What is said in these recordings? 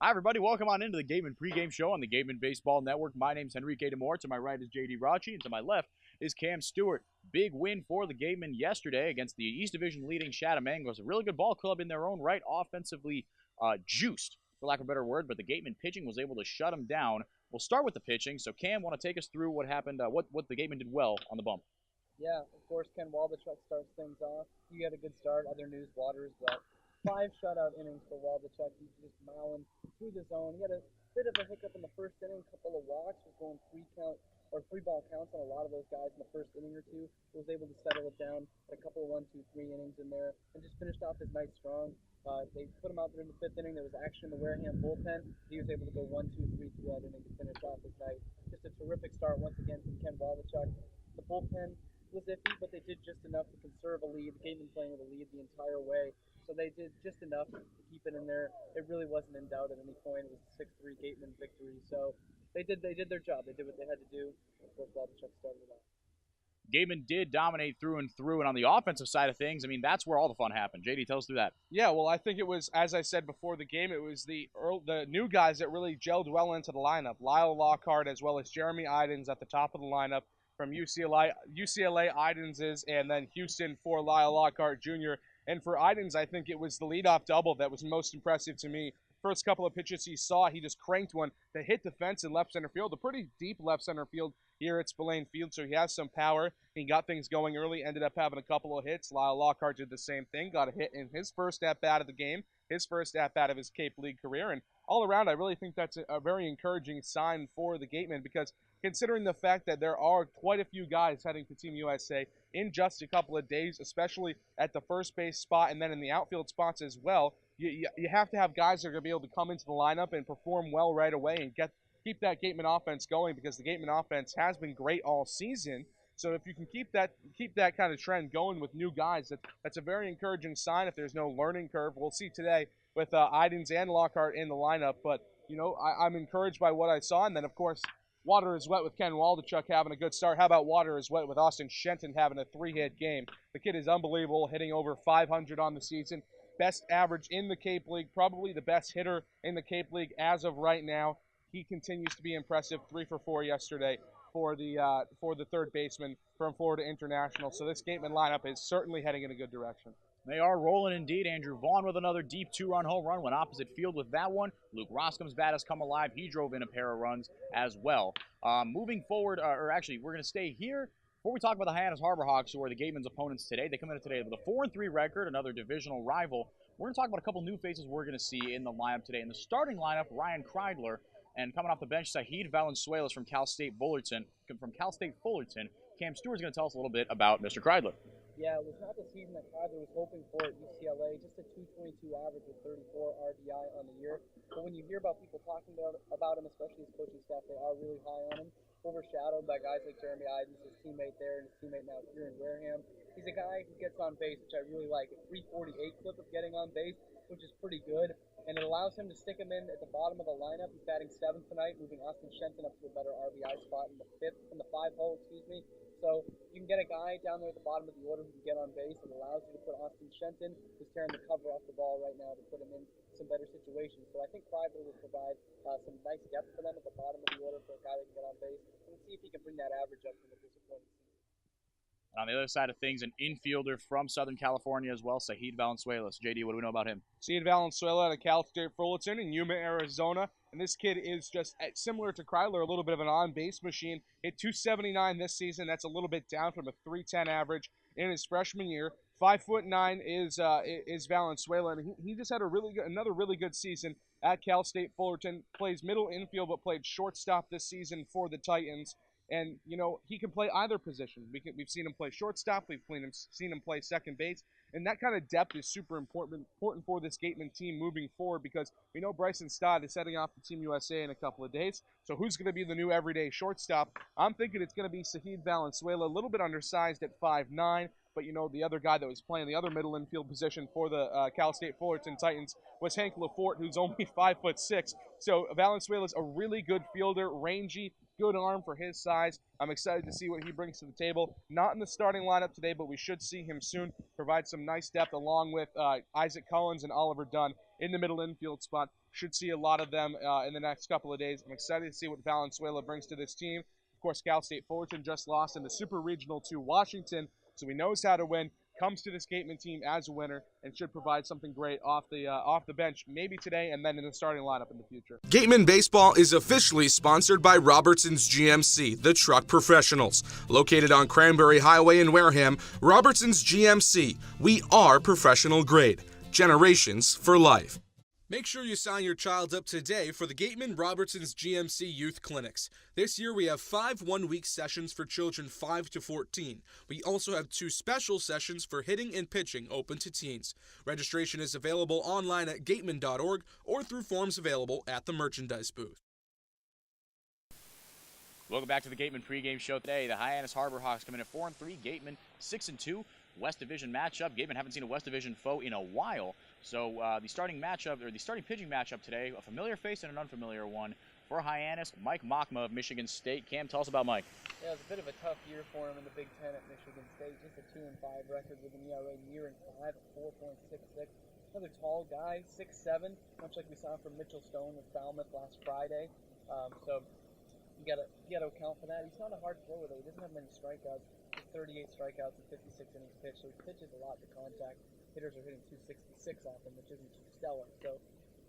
Hi, everybody. Welcome on into the Gatemen Pregame Show on the Gatemen Baseball Network. My name's Henrique DaMour. To my right is JD Raucci, and to my left is Cam Stuart. Big win for the Gatemen yesterday against the East Division leading Chatham Anglers. A really good ball club in their own right, offensively juiced, for lack of a better word, but the Gatemen pitching was able to shut them down. We'll start with the pitching. So, Cam, want to take us through what happened, what the Gatemen did well on the bump? Yeah, of course, Ken Waldichuk starts things off. He had a good start. Other news, Waters, but 5 shutout innings for Waldichuk. He's just mowing through the zone. He had a bit of a hiccup in the first inning, a couple of walks, was going 3 ball counts on a lot of those guys in the first inning or two. He was able to settle it down, had a couple of 1-2-3 innings in there, and just finished off his night strong. They put him out there in the 5th inning. There was action in the Wareham bullpen. He was able to go 1-2-3 through that inning to finish off his night. Just a terrific start once again from Ken Waldichuk. The bullpen was iffy, but they did just enough to conserve a lead. The Gatemen playing with a lead the entire way, so they did just enough to keep it in there. It really wasn't in doubt at any point. It was a 6-3 Gatemen victory, so they did their job. They did what they had to do. Of course, Waldichuk started it off. Gatemen did dominate through and through, and on the offensive side of things, I mean, that's where all the fun happened. JD, tell us through that. Yeah, well, I think it was, as I said before the game, it was the new guys that really gelled well into the lineup. Lyle Lockhart as well as Jeremy Idens at the top of the lineup from UCLA Idens is, and then Houston for Lyle Lockhart Jr. And for Idens, I think it was the leadoff double that was most impressive to me. First couple of pitches he saw, he just cranked one that hit the fence in left center field, a pretty deep left center field here at Spillane Field, so he has some power. He got things going early, ended up having a couple of hits. Lyle Lockhart did the same thing, got a hit in his first at-bat of the game, his first at-bat of his Cape League career, and all around, I really think that's a very encouraging sign for the Gatemen, because considering the fact that there are quite a few guys heading to Team USA in just a couple of days, especially at the first base spot and then in the outfield spots as well, you have to have guys that are going to be able to come into the lineup and perform well right away and keep that Gatemen offense going, because the Gatemen offense has been great all season. So if you can keep that kind of trend going with new guys, that's a very encouraging sign. If there's no learning curve, we'll see today with Idens and Lockhart in the lineup. But I'm encouraged by what I saw, and then of course, water is wet with Ken Waldichuk having a good start. How about water is wet with Austin Shenton having a 3-hit game? The kid is unbelievable, hitting over 500 on the season. Best average in the Cape League, probably the best hitter in the Cape League as of right now. He continues to be impressive. 3 for 4 yesterday for the third baseman from Florida International. So this Gatemen lineup is certainly heading in a good direction. They are rolling indeed. Andrew Vaughn with another deep 2-run home run, went opposite field with that one. Luke Roscom's bat has come alive. He drove in a pair of runs as well. Moving forward, or actually, we're going to stay here. Before we talk about the Hyannis Harbor Hawks, who are the Gatemen's opponents today, they come in today with a 4-3 record, another divisional rival. We're going to talk about a couple new faces we're going to see in the lineup today. In the starting lineup, Ryan Kreidler, and coming off the bench, Sahid Valenzuela from Cal State Fullerton. Cam Stewart's going to tell us a little bit about Mr. Kreidler. Yeah, it was not the season that Kreidler was hoping for at UCLA, just a 2.22 average with 34 RBI on the year. But when you hear about people talking about him, especially his coaching staff, they are really high on him, overshadowed by guys like Jeremy Idens, his teammate there, and his teammate now here in Wareham. He's a guy who gets on base, which I really like, a 348 clip of getting on base, which is pretty good. And it allows him to stick him in at the bottom of the lineup. He's batting 7th tonight, moving Austin Shenton up to a better RBI spot in the 5 hole, So you can get a guy down there at the bottom of the order who can get on base. It allows you to put Austin Shenton, who's tearing the cover off the ball right now, to put him in some better situations. So I think Kreidler will provide some nice depth for them at the bottom of the order for a guy that can get on base. And we'll see if he can bring that average up from the disappointing season. On the other side of things, an infielder from Southern California as well, Sahid Valenzuela. So JD, what do we know about him? Sahid Valenzuela out of Cal State Fullerton in Yuma, Arizona. And this kid is just similar to Kreidler, a little bit of an on-base machine. Hit 279 this season. That's a little bit down from a 310 average in his freshman year. 5'9" is Valenzuela, and he just had another really good season at Cal State Fullerton. Plays middle infield, but played shortstop this season for the Titans. And, he can play either position. We've seen him play shortstop. We've seen him play second base. And that kind of depth is super important for this Gatemen team moving forward, because we know Bryson Stott is heading off to Team USA in a couple of days. So who's going to be the new everyday shortstop? I'm thinking it's going to be Sahid Valenzuela, a little bit undersized at 5'9", but the other guy that was playing the other middle infield position for the Cal State Fullerton Titans was Hank Lafort, who's only 5'6". So Valenzuela's a really good fielder, rangy, good arm for his size. I'm excited to see what he brings to the table. Not in the starting lineup today, but we should see him soon provide some nice depth along with Isaac Collins and Oliver Dunn in the middle infield spot. Should see a lot of them in the next couple of days. I'm excited to see what Valenzuela brings to this team. Of course, Cal State Fullerton just lost in the Super Regional to Washington, so he knows how to win. Comes to this Gatemen team as a winner and should provide something great off the bench, maybe today and then in the starting lineup in the future. Gatemen Baseball is officially sponsored by Robertson's GMC, the truck professionals. Located on Cranberry Highway in Wareham, Robertson's GMC. We are professional grade. Generations for life. Make sure you sign your child up today for the Gatemen Robertson's GMC Youth Clinics. This year we have 5 one-week sessions for children 5 to 14. We also have 2 special sessions for hitting and pitching open to teens. Registration is available online at gatemen.org or through forms available at the merchandise booth. Welcome back to the Gatemen pregame show today. The Hyannis Harbor Hawks come in at 4-3, Gatemen 6-2. West Division matchup. Gatemen haven't seen a West Division foe in a while. So the starting pitching matchup today, a familiar face and an unfamiliar one for Hyannis. Mike Mockma of Michigan State. Cam, tell us about Mike. Yeah, it was a bit of a tough year for him in the Big Ten at Michigan State. Just a 2-5 record with an ERA near and 5 at 4.66. Another tall guy, 6'7", much like we saw from Mitchell Stone with Falmouth last Friday. So you gotta account for that. He's not a hard thrower though. He doesn't have many strikeouts. 38 strikeouts and 56 innings pitched, so he pitches a lot to contact. Hitters are hitting 266 off him, which isn't too stellar. So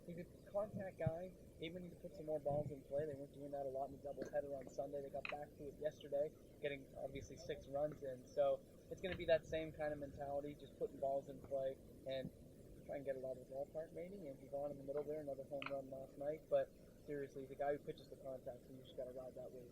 he's a contact guy. Gatemen need to put some more balls in play. They weren't doing that a lot in the doubleheader on Sunday. They got back to it yesterday, getting obviously 6 runs in. So it's going to be that same kind of mentality, just putting balls in play and try and get a lot of the ballpark maybe. Andrew Vaughn in the middle there, another home run last night. But seriously, the guy who pitches to contact, so you just got to ride that wave.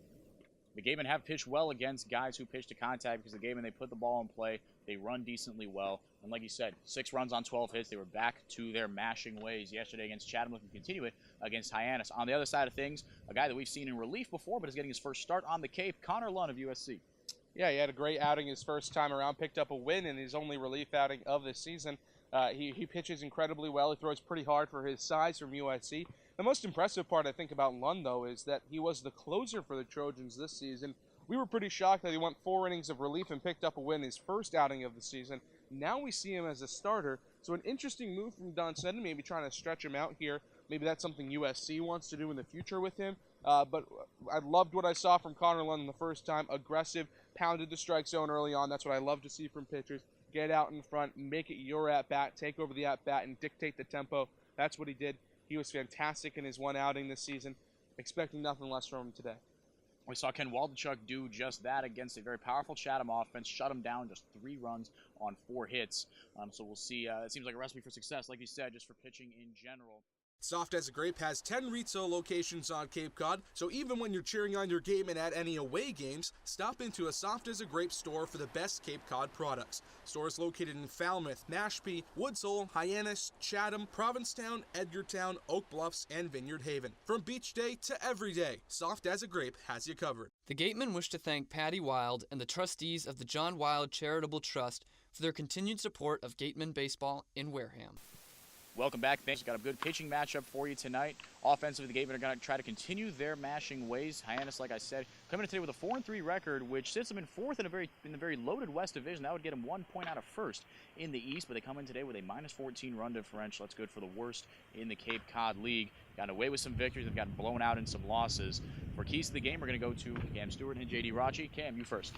The Gatemen have pitched well against guys who pitch to contact because the Gatemen, they put the ball in play. They run decently well. And like you said, 6 runs on 12 hits. They were back to their mashing ways yesterday against Chatham. Looking to continue it against Hyannis. On the other side of things, a guy that we've seen in relief before but is getting his first start on the Cape, Connor Lunn of USC. Yeah, he had a great outing his first time around, picked up a win in his only relief outing of the season. He pitches incredibly well. He throws pretty hard for his size from USC. The most impressive part, I think, about Lund, though, is that he was the closer for the Trojans this season. We were pretty shocked that he went 4 innings of relief and picked up a win his first outing of the season. Now we see him as a starter. So an interesting move from Don Seddon, maybe trying to stretch him out here. Maybe that's something USC wants to do in the future with him. But I loved what I saw from Connor Lund the first time. Aggressive, pounded the strike zone early on. That's what I love to see from pitchers. Get out in front, make it your at-bat, take over the at-bat, and dictate the tempo. That's what he did. He was fantastic in his one outing this season. Expecting nothing less from him today. We saw Ken Waldachuk do just that against a very powerful Chatham offense. Shut him down, just 3 runs on 4 hits. So we'll see. It seems like a recipe for success, like you said, just for pitching in general. Soft as a Grape has 10 retail locations on Cape Cod, so even when you're cheering on your Gatemen at any away games, stop into a Soft as a Grape store for the best Cape Cod products. Stores located in Falmouth, Mashpee, Woods Hole, Hyannis, Chatham, Provincetown, Edgartown, Oak Bluffs, and Vineyard Haven. From beach day to every day, Soft as a Grape has you covered. The Gatemen wish to thank Patty Wild and the trustees of the John Wild Charitable Trust for their continued support of Gatemen baseball in Wareham. Welcome back. Thanks. Got a good pitching matchup for you tonight. Offensively, the Gatemen are going to try to continue their mashing ways. Hyannis, like I said, coming in today with a 4-3 record, which sits them in 4th in the very loaded West Division. That would get them 1 point out of 1st in the East, but they come in today with a -14 run differential. That's good for the worst in the Cape Cod League. Got away with some victories. They've gotten blown out in some losses. For keys to the game, we're going to go to Cam Stuart and JD Raucci. Cam, you first.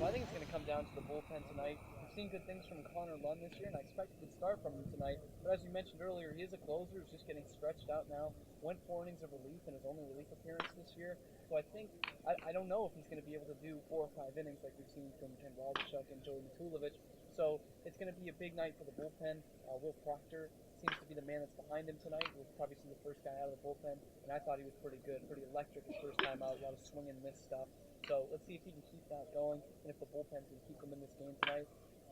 Well, I think it's going to come down to the bullpen tonight. Seen good things from Connor Lund this year, and I expect a good start from him tonight. But as you mentioned earlier, he is a closer who's just getting stretched out now. Went 4 innings of relief in his only relief appearance this year. So I think, I don't know if he's going to be able to do 4 or 5 innings like we've seen from Ken Waldachuk and Joey Matulovic. So it's going to be a big night for the bullpen. Will Proctor seems to be the man that's behind him tonight. We'll probably see the first guy out of the bullpen, and I thought he was pretty good, pretty electric his first time out, a lot of swing and miss stuff. So let's see if he can keep that going, and if the bullpen can keep him in this game tonight.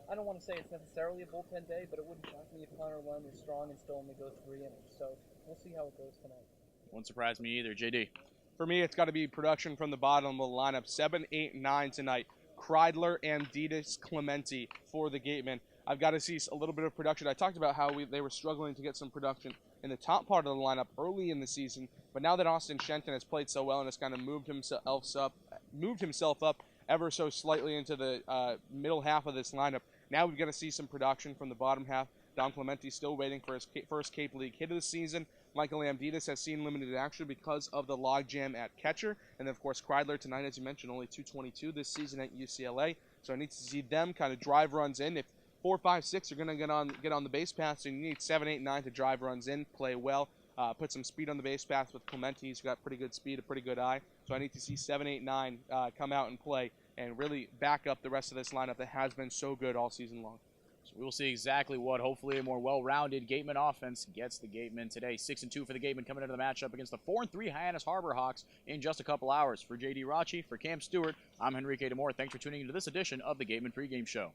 I don't want to say it's necessarily a bullpen day, but it wouldn't shock me if Connor Lund is strong and still only goes 3 innings. So we'll see how it goes tonight. Won't surprise me either. JD. For me, it's got to be production from the bottom of the lineup. 7, 8, 9 tonight. Kreidler and Ditas Clementi for the Gatemen. I've got to see a little bit of production. I talked about how they were struggling to get some production in the top part of the lineup early in the season, but now that Austin Shenton has played so well and has kind of moved himself up ever so slightly into the middle half of this lineup, now we've got to see some production from the bottom half. Don Clemente still waiting for his first Cape League hit of the season. Michael Amditas has seen limited action because of the logjam at catcher. And then, of course, Kreidler tonight, as you mentioned, only 222 this season at UCLA. So I need to see them kind of drive runs in. If 4, 5, 6 are going to get on the base path, so you need 7, 8, 9 to drive runs in, play well, put some speed on the base path with Clemente. He's got pretty good speed, a pretty good eye. So I need to see 7, 8, 9 come out and play and really back up the rest of this lineup that has been so good all season long. So we will see exactly what, hopefully, a more well-rounded Gatemen offense gets the Gatemen today. 6-2 for the Gatemen coming into the matchup against the 4-3 Hyannis Harbor Hawks in just a couple hours. For JD Raucci, for Cam Stuart, I'm Henrique DaMour. Thanks for tuning into this edition of the Gatemen Pregame Show.